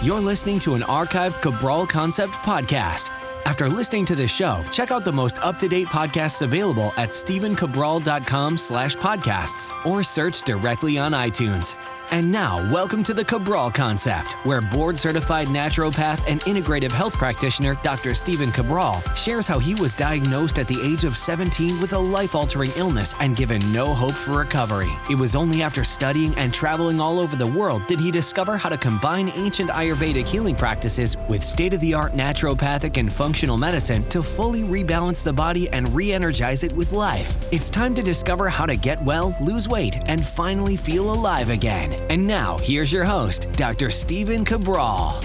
You're listening to an archived Cabral Concept podcast. After listening to this show, check out the most up-to-date podcasts available at stephencabral.com/podcasts or search directly on iTunes. And now, welcome to the Cabral Concept, where board-certified naturopath and integrative health practitioner Dr. Stephen Cabral shares how he was diagnosed at the age of 17 with a life-altering illness and given no hope for recovery. It was only after studying and traveling all over the world did he discover how to combine ancient Ayurvedic healing practices with state-of-the-art naturopathic and functional medicine to fully rebalance the body and re-energize it with life. It's time to discover how to get well, lose weight, and finally feel alive again. And now, here's your host, Dr. Stephen Cabral.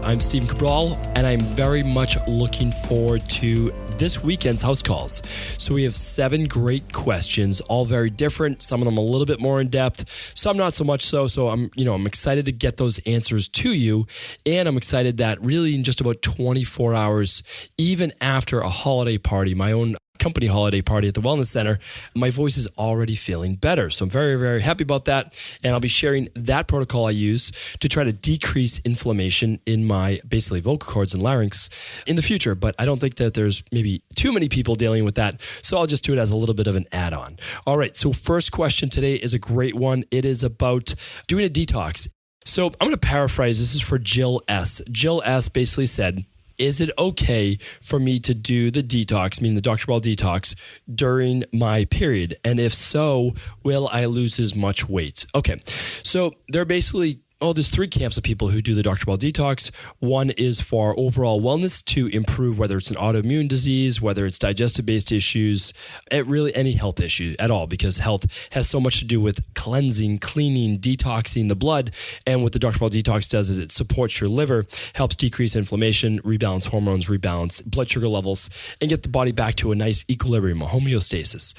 I'm Stephen Cabral, and I'm very much looking forward to this weekend's house calls. So we have 7 great questions, all very different. Some of them a little bit more in depth, some not so much so. So I'm excited to get those answers to you. And I'm excited that really in just about 24 hours, even after a holiday party, my own company holiday party at the Wellness Center, my voice is already feeling better. So I'm very, very happy about that. And I'll be sharing that protocol I use to try to decrease inflammation in my basically vocal cords and larynx in the future. But I don't think that there's maybe too many people dealing with that. So I'll just do it as a little bit of an add-on. All right. So first question today is a great one. It is about doing a detox. So I'm going to paraphrase. This is for Jill S. Jill S. basically said, is it okay for me to do the detox, meaning the Dr. Cabral detox, during my period? And if so, will I lose as much weight? Okay, so there are basically there's 3 camps of people who do the Dr. Cabral detox. One is for overall wellness to improve, whether it's an autoimmune disease, whether it's digestive-based issues, really any health issue at all, because health has so much to do with cleansing, cleaning, detoxing the blood. And what the Dr. Cabral detox does is it supports your liver, helps decrease inflammation, rebalance hormones, rebalance blood sugar levels, and get the body back to a nice equilibrium, a homeostasis.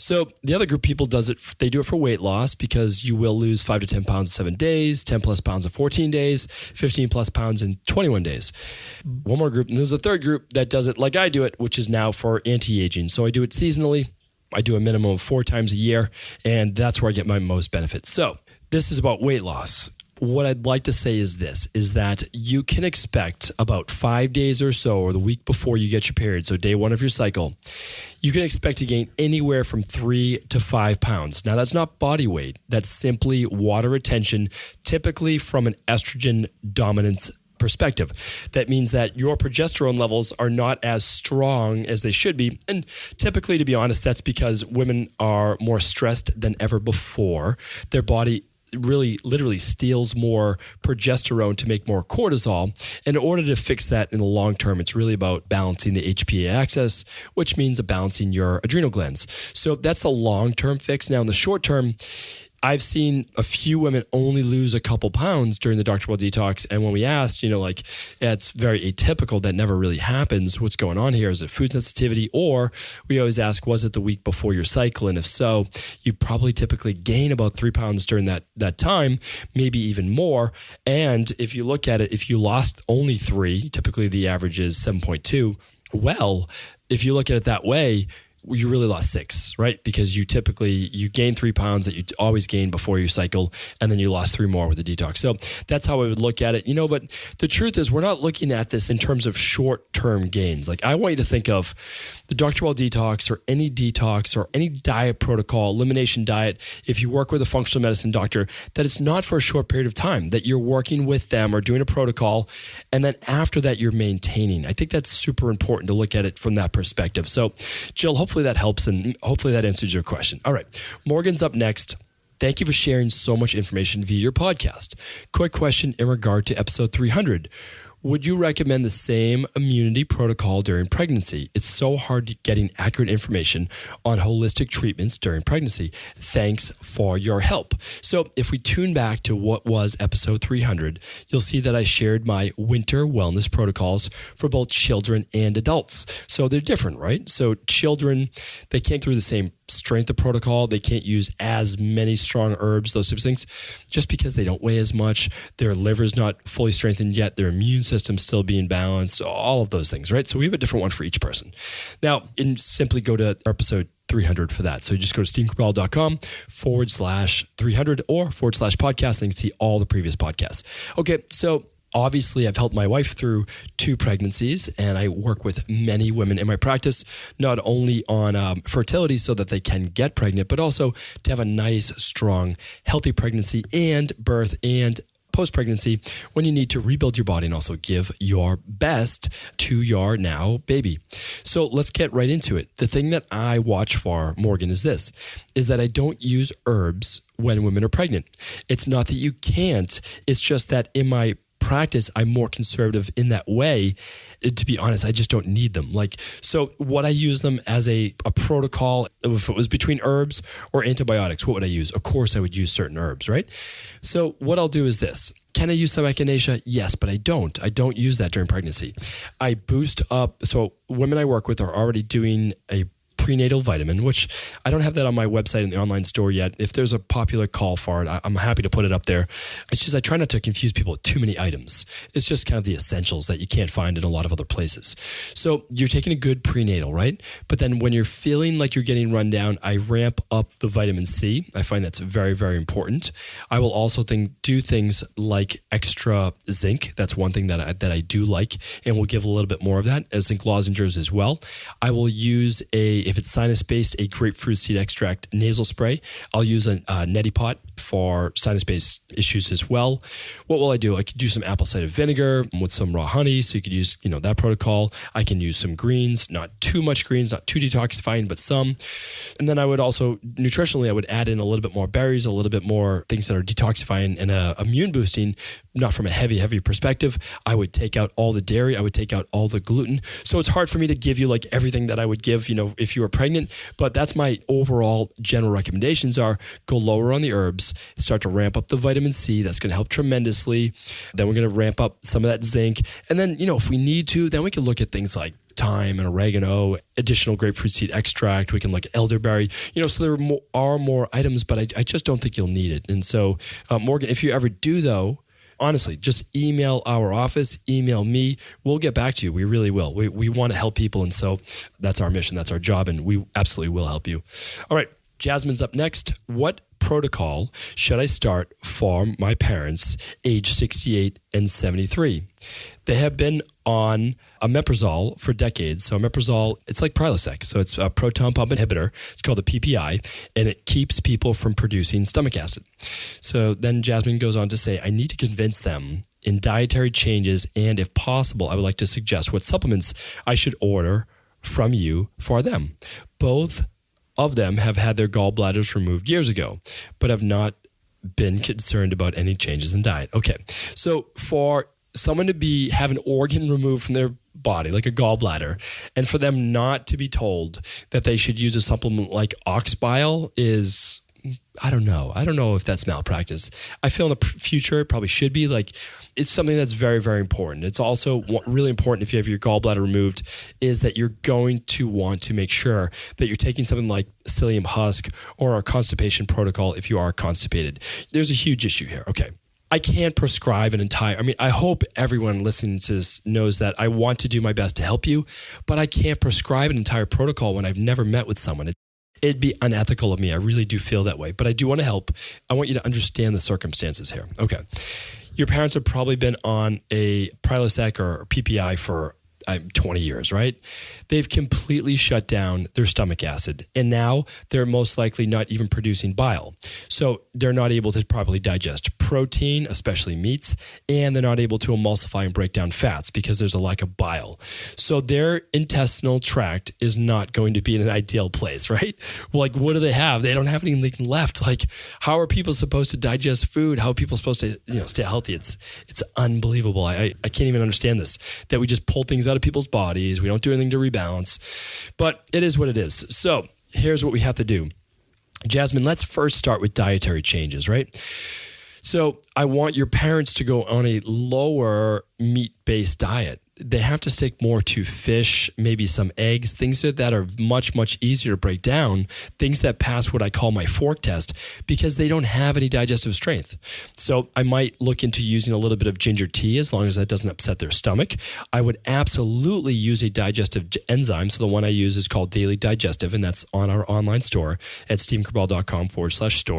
So the other group of people they do it for weight loss, because you will lose 5 to 10 pounds in 7 days, 10 plus pounds in 14 days, 15 plus pounds in 21 days. One more group, and there's a third group that does it like I do it, which is now for anti-aging. So I do it seasonally. I do a minimum of 4 times a year, and that's where I get my most benefits. So this is about weight loss. What I'd like to say is this, is that you can expect about 5 days or so, or the week before you get your period, so day 1 of your cycle, you can expect to gain anywhere from 3 to 5 pounds. Now, that's not body weight. That's simply water retention, typically from an estrogen dominance perspective. That means that your progesterone levels are not as strong as they should be. And typically, to be honest, that's because women are more stressed than ever before. Their body really literally steals more progesterone to make more cortisol. And in order to fix that in the long term, it's really about balancing the HPA axis, which means balancing your adrenal glands. So that's the long-term fix. Now in the short term, I've seen a few women only lose a couple pounds during the Dr. Cabral detox. And when we asked, it's very atypical. That never really happens. What's going on here? Is it food sensitivity? Or we always ask, was it the week before your cycle? And if so, you probably typically gain about 3 pounds during that time, maybe even more. And if you look at it, if you lost only 3, typically the average is 7.2. Well, if you look at it that way, you really lost 6, right? Because you gain 3 pounds that you always gain before your cycle, and then you lost 3 more with the detox. So that's how I would look at it. But the truth is, we're not looking at this in terms of short-term gains. Like, I want you to think of the Dr. Cabral detox or any diet protocol, elimination diet, if you work with a functional medicine doctor, that it's not for a short period of time, that you're working with them or doing a protocol, and then after that, you're maintaining. I think that's super important to look at it from that perspective. So, Jill, hopefully that helps, and hopefully that answers your question. All right, Morgan's up next. Thank you for sharing so much information via your podcast. Quick question in regard to episode 300. Would you recommend the same immunity protocol during pregnancy? It's so hard getting accurate information on holistic treatments during pregnancy. Thanks for your help. So if we tune back to what was episode 300, you'll see that I shared my winter wellness protocols for both children and adults. So they're different, right? So children, they can't go through the same strength of protocol. They can't use as many strong herbs, those types of things, just because they don't weigh as much. Their liver's not fully strengthened yet. Their immune system's still being balanced, all of those things, right? So we have a different one for each person. Now, and simply go to episode 300 for that. So you just go to stephencabral.com/300 or /podcast, and you can see all the previous podcasts. Okay, so Obviously, I've helped my wife through 2 pregnancies, and I work with many women in my practice, not only on fertility so that they can get pregnant, but also to have a nice, strong, healthy pregnancy and birth and post-pregnancy when you need to rebuild your body and also give your best to your now baby. So let's get right into it. The thing that I watch for, Morghan, is that I don't use herbs when women are pregnant. It's not that you can't. It's just that in my practice, I'm more conservative in that way. To be honest, I just don't need them. So what I use them as a protocol, if it was between herbs or antibiotics, what would I use? Of course, I would use certain herbs, right? So what I'll do is this. Can I use some echinacea? Yes, but I don't. I don't use that during pregnancy. I boost up. So women I work with are already doing a prenatal vitamin, which I don't have that on my website in the online store yet. If there's a popular call for it, I'm happy to put it up there. It's just I try not to confuse people with too many items. It's just kind of the essentials that you can't find in a lot of other places. So you're taking a good prenatal, right? But then when you're feeling like you're getting run down, I ramp up the vitamin C. I find that's very, very important. I will also do things like extra zinc. That's one thing that I do like, and we'll give a little bit more of that as zinc lozenges as well. I will use if it's sinus-based, a grapefruit seed extract nasal spray. I'll use a neti pot for sinus-based issues as well. What will I do? I could do some apple cider vinegar with some raw honey, so you could use that protocol. I can use some greens, not too much greens, not too detoxifying, but some. And then I would also, nutritionally, I would add in a little bit more berries, a little bit more things that are detoxifying and immune boosting, not from a heavy perspective. I would take out all the dairy. I would take out all the gluten. So it's hard for me to give you everything that I would give, if you were pregnant, but that's my overall general recommendations are go lower on the herbs, start to ramp up the vitamin C. That's going to help tremendously. Then we're going to ramp up some of that zinc. And then, if we need to, then we can look at things like thyme and oregano, additional grapefruit seed extract. We can look at elderberry, so there are more items, but I just don't think you'll need it. And so, Morghan, if you ever do though, honestly, just email our office, email me. We'll get back to you. We really will. We want to help people. And so that's our mission. That's our job. And we absolutely will help you. All right. Jasmine's up next. What protocol should I start for my parents age 68 and 73? They have been on Omeprazole for decades. So Omeprazole, it's like Prilosec. So it's a proton pump inhibitor. It's called a PPI, and it keeps people from producing stomach acid. So then Jasmine goes on to say, I need to convince them in dietary changes, and if possible, I would like to suggest what supplements I should order from you for them. Both of them have had their gallbladders removed years ago, but have not been concerned about any changes in diet. Okay, so for someone to have an organ removed from their body, like a gallbladder, and for them not to be told that they should use a supplement like ox bile is, I don't know if that's malpractice. I feel in the future it probably should be. It's something that's very, very important. It's also really important if you have your gallbladder removed is that you're going to want to make sure that you're taking something like psyllium husk or a constipation protocol if you are constipated. There's a huge issue here. Okay. I can't prescribe I hope everyone listening to this knows that I want to do my best to help you, but I can't prescribe an entire protocol when I've never met with someone. It'd be unethical of me. I really do feel that way, but I do want to help. I want you to understand the circumstances here. Okay. Your parents have probably been on a Prilosec or PPI for 20 years, right? They've completely shut down their stomach acid, and now they're most likely not even producing bile. So they're not able to properly digest protein, especially meats, and they're not able to emulsify and break down fats because there's a lack of bile. So their intestinal tract is not going to be in an ideal place, right? Well, what do they have? They don't have anything left. How are people supposed to digest food? How are people supposed to, stay healthy? It's unbelievable. I can't even understand this, that we just pull things out of people's bodies. We don't do anything to rebalance, but it is what it is. So here's what we have to do. Jasmine, let's first start with dietary changes, right? So I want your parents to go on a lower meat-based diet. they have to stick more to fish, maybe some eggs, things that are much, much easier to break down, things that pass what I call my fork test, because they don't have any digestive strength. So I might look into using a little bit of ginger tea as long as that doesn't upset their stomach. I would absolutely use a digestive enzyme. So the one I use is called Daily Digestive, and that's on our online store at stephencabral.com/store.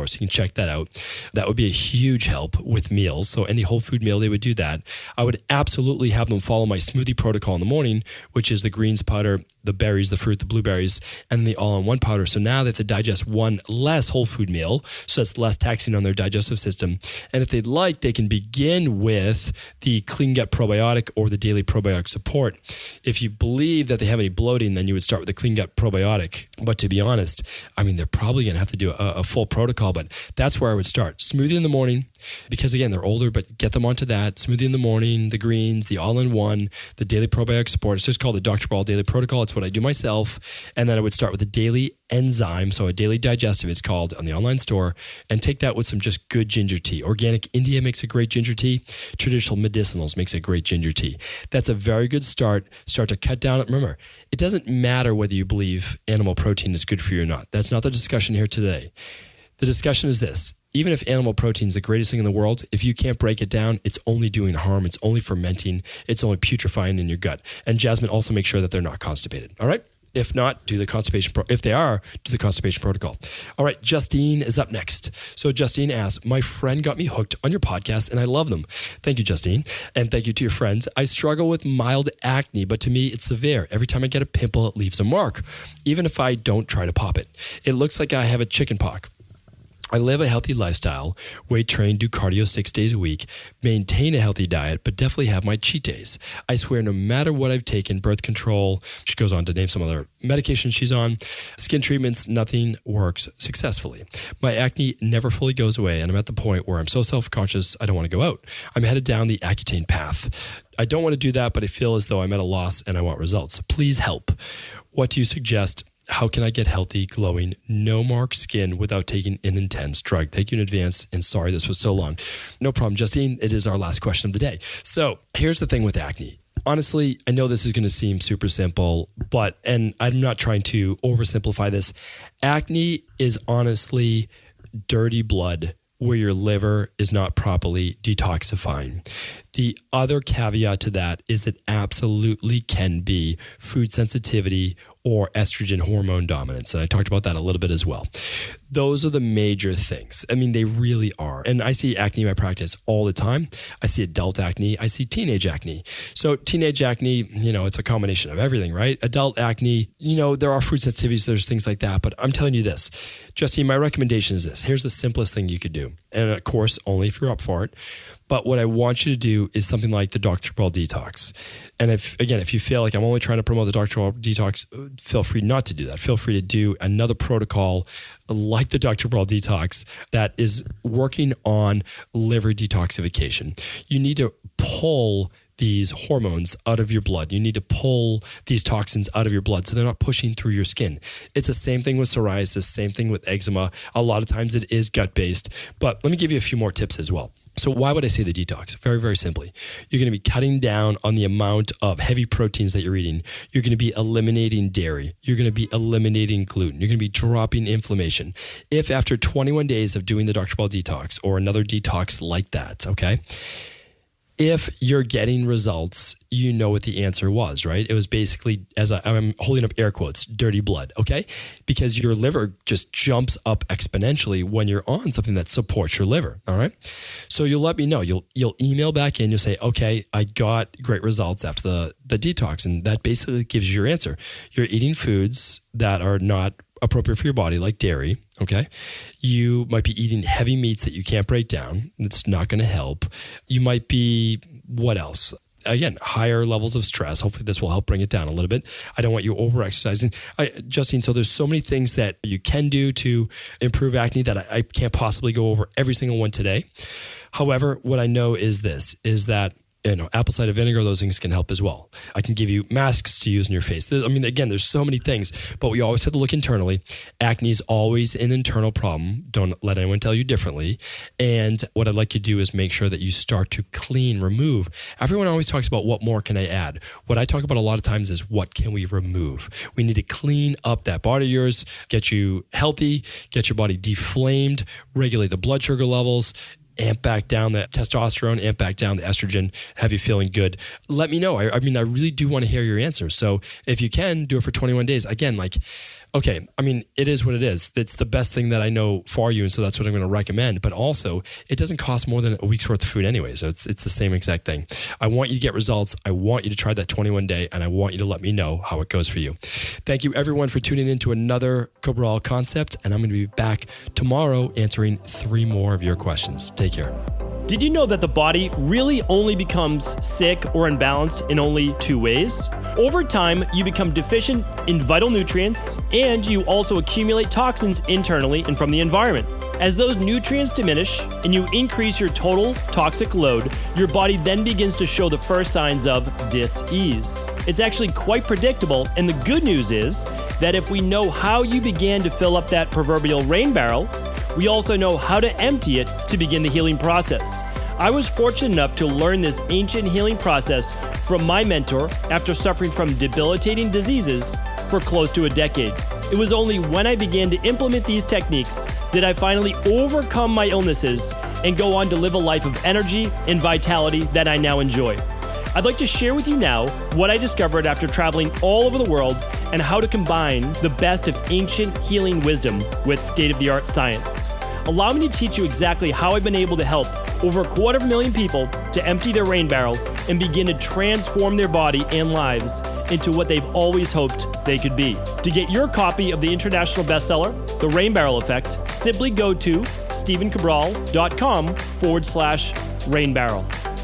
So you can check that out. That would be a huge help with meals. So any whole food meal, they would do that. I would absolutely have them follow my smoothie protocol in the morning, which is the greens powder, the berries, the fruit, the blueberries, and the all-in-one powder. So now they have to digest one less whole food meal, so it's less taxing on their digestive system. And if they'd like, they can begin with the Clean Gut Probiotic or the Daily Probiotic Support. If you believe that they have any bloating, then you would start with the Clean Gut Probiotic. But to be honest, I mean, they're probably going to have to do a full protocol, but that's where I would start. Smoothie in the morning, because again, they're older, but get them onto that. Smoothie in the morning, the greens, the all-in-one, the Daily Probiotic Support. It's just called the Dr. Cabral Daily Protocol. It's what I do myself. And then I would start with the Daily Enzyme, so a Daily Digestive, it's called, on the online store, and take that with some just good ginger tea. Organic India makes a great ginger tea. Traditional Medicinals makes a great ginger tea. That's a very good start. Start to cut down. Remember, it doesn't matter whether you believe animal protein is good for you or not. That's not the discussion here today. The discussion is this. Even if animal protein is the greatest thing in the world, if you can't break it down, it's only doing harm. It's only fermenting. It's only putrefying in your gut. And Jasmine, also make sure that they're not constipated. All right? If not, do the constipation. If they are, do the constipation protocol. All right, Justine is up next. So Justine asks, my friend got me hooked on your podcast and I love them. Thank you, Justine. And thank you to your friends. I struggle with mild acne, but to me, it's severe. Every time I get a pimple, it leaves a mark, even if I don't try to pop it. It looks like I have a chicken pox. I live a healthy lifestyle, weight train, do cardio 6 days a week, maintain a healthy diet, but definitely have my cheat days. I swear no matter what I've taken, birth control, she goes on to name some other medications she's on, skin treatments, nothing works successfully. My acne never fully goes away, and I'm at the point where I'm so self-conscious I don't want to go out. I'm headed down the Accutane path. I don't want to do that, but I feel as though I'm at a loss and I want results. Please help. What do you suggest? How can I get healthy, glowing, no marked skin without taking an intense drug? Thank you in advance, and sorry this was so long. No problem, Justine. It is our last question of the day. So here's the thing with acne. Honestly, I know this is going to seem super simple, and I'm not trying to oversimplify this. Acne is honestly dirty blood where your liver is not properly detoxifying. The other caveat to that is it absolutely can be food sensitivity or estrogen hormone dominance. And I talked about that a little bit as well. Those are the major things. I mean, they really are. And I see acne in my practice all the time. I see adult acne. I see teenage acne. So teenage acne, it's a combination of everything, right? Adult acne, there are food sensitivities, there's things like that. But I'm telling you this, Justine, my recommendation is this. Here's the simplest thing you could do. And of course, only if you're up for it. But what I want you to do is something like the Dr. Cabral Detox. And if you feel like I'm only trying to promote the Dr. Cabral Detox, feel free not to do that. Feel free to do another protocol like the Dr. Cabral Detox that is working on liver detoxification. You need to pull these hormones out of your blood. You need to pull these toxins out of your blood so they're not pushing through your skin. It's the same thing with psoriasis, same thing with eczema. A lot of times it is gut-based. But let me give you a few more tips as well. So why would I say the detox? Very, very simply. You're going to be cutting down on the amount of heavy proteins that you're eating. You're going to be eliminating dairy. You're going to be eliminating gluten. You're going to be dropping inflammation. If after 21 days of doing the Dr. Cabral Detox or another detox like that, okay, if you're getting results, you know what the answer was, right? It was basically, as I'm holding up air quotes, dirty blood, okay? Because your liver just jumps up exponentially when you're on something that supports your liver, all right? So you'll let me know. You'll email back in. You'll say, okay, I got great results after the detox. And that basically gives you your answer. You're eating foods that are not appropriate for your body, like dairy, okay? You might be eating heavy meats that you can't break down. It's not going to help. You might be, what else? Again, higher levels of stress. Hopefully this will help bring it down a little bit. I don't want you over-exercising. Justine, so there's so many things that you can do to improve acne that I can't possibly go over every single one today. However, what I know is this, is that apple cider vinegar, those things can help as well. I can give you masks to use in your face. I mean, again, there's so many things, but we always have to look internally. Acne is always an internal problem. Don't let anyone tell you differently. And what I'd like you to do is make sure that you start to clean, remove. Everyone always talks about what more can I add? What I talk about a lot of times is what can we remove? We need to clean up that body of yours, get you healthy, get your body deflamed, regulate the blood sugar levels, amp back down the testosterone, amp back down the estrogen, have you feeling good. Let me know. I mean, I really do want to hear your answer. So if you can, do it for 21 days. Again, okay, I mean, it is what it is. It's the best thing that I know for you, and so that's what I'm going to recommend. But also, it doesn't cost more than a week's worth of food anyway, so it's the same exact thing. I want you to get results. I want you to try that 21-day, and I want you to let me know how it goes for you. Thank you, everyone, for tuning in to another Cabral Concept, and I'm going to be back tomorrow answering 3 more of your questions. Take care. Did you know that the body really only becomes sick or imbalanced in only 2 ways? Over time, you become deficient in vital nutrients, and you also accumulate toxins internally and from the environment. As those nutrients diminish and you increase your total toxic load, your body then begins to show the first signs of dis-ease. It's actually quite predictable, and the good news is that if we know how you began to fill up that proverbial rain barrel, we also know how to empty it to begin the healing process. I was fortunate enough to learn this ancient healing process from my mentor after suffering from debilitating diseases for close to a decade. It was only when I began to implement these techniques did I finally overcome my illnesses and go on to live a life of energy and vitality that I now enjoy. I'd like to share with you now what I discovered after traveling all over the world and how to combine the best of ancient healing wisdom with state-of-the-art science. Allow me to teach you exactly how I've been able to help over 250,000 people to empty their rain barrel and begin to transform their body and lives into what they've always hoped they could be. To get your copy of the international bestseller, The Rain Barrel Effect, simply go to stephencabral.com/rainbarrel.